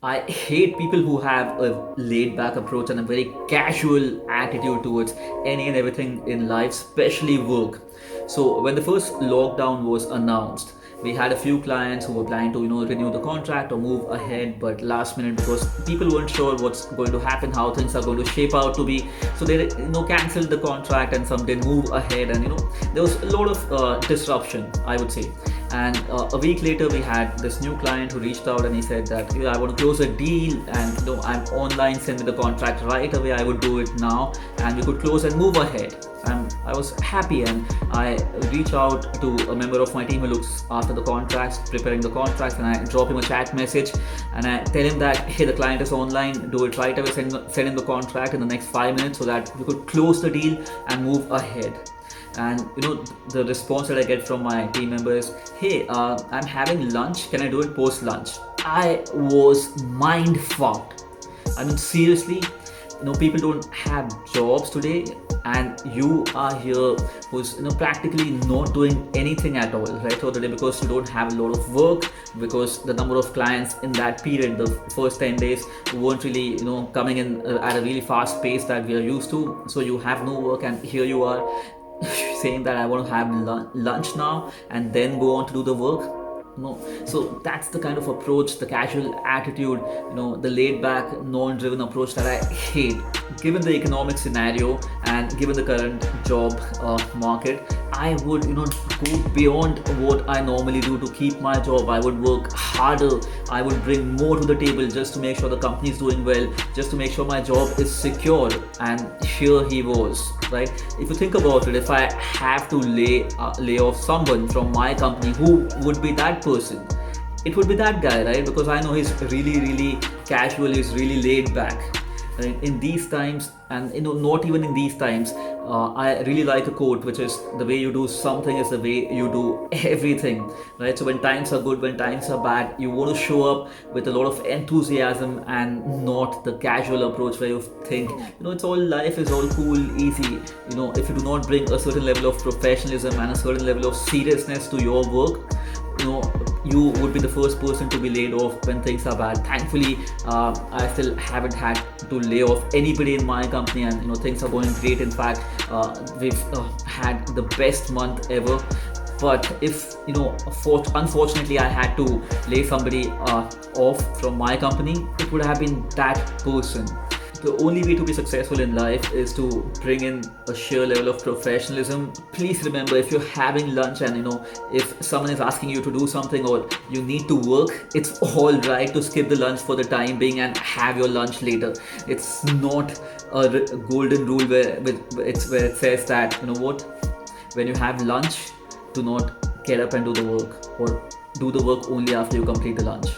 I hate people who have a laid back approach and a very casual attitude towards any and everything in life, especially work. So when the first lockdown was announced, we had a few clients who were planning to renew the contract or move ahead, but last minute, because people weren't sure what's going to happen, how things are going to shape out to be, so they canceled the contract, and some did move ahead, and there was a lot of disruption, I would say. And a week later, we had this new client who reached out and he said that, I want to close a deal, and I'm online, send me the contract right away. I would do it now, and we could close and move ahead. And I was happy, and I reach out to a member of my team who looks after the contracts, preparing the contracts, and I drop him a chat message, and I tell him that, hey, the client is online, do it right away, send him the contract in the next 5 minutes so that we could close the deal and move ahead. And the response that I get from my team member is, hey, I'm having lunch, can I do it post lunch? I was mind fucked. I mean, seriously, people don't have jobs today, and you are here who's practically not doing anything at all right over today, because you don't have a lot of work, because the number of clients in that period, the first 10 days, weren't really coming in at a really fast pace that we are used to. So you have no work, and here you are saying that I want to have lunch now and then go on to do the work. No. So that's the kind of approach, the casual attitude, the laid back, non-driven approach that I hate. Given the economic scenario and given the current job market, I would go beyond what I normally do to keep my job. I would work harder, I would bring more to the table just to make sure the company is doing well, just to make sure my job is secure. And here he was, right? If you think about it, if I have to lay off someone from my company, who would be that person? It would be that guy, right? Because I know he's really casual, he's really laid back. Right? In these times, and not even in these times, I really like a quote, which is, the way you do something is the way you do everything, right? So when times are good, when times are bad, you want to show up with a lot of enthusiasm and not the casual approach where you think, it's all, life is all cool, easy. If you do not bring a certain level of professionalism and a certain level of seriousness to your work, you would be the first person to be laid off when things are bad. Thankfully, I still haven't had to lay off anybody in my company, and things are going great. In fact, we've had the best month ever. But if unfortunately I had to lay somebody off from my company, it would have been that person. The only way to be successful in life is to bring in a sheer level of professionalism. Please remember, if you're having lunch and if someone is asking you to do something or you need to work, it's all right to skip the lunch for the time being and have your lunch later. It's not a golden rule where it says that, when you have lunch, do not get up and do the work, or do the work only after you complete the lunch.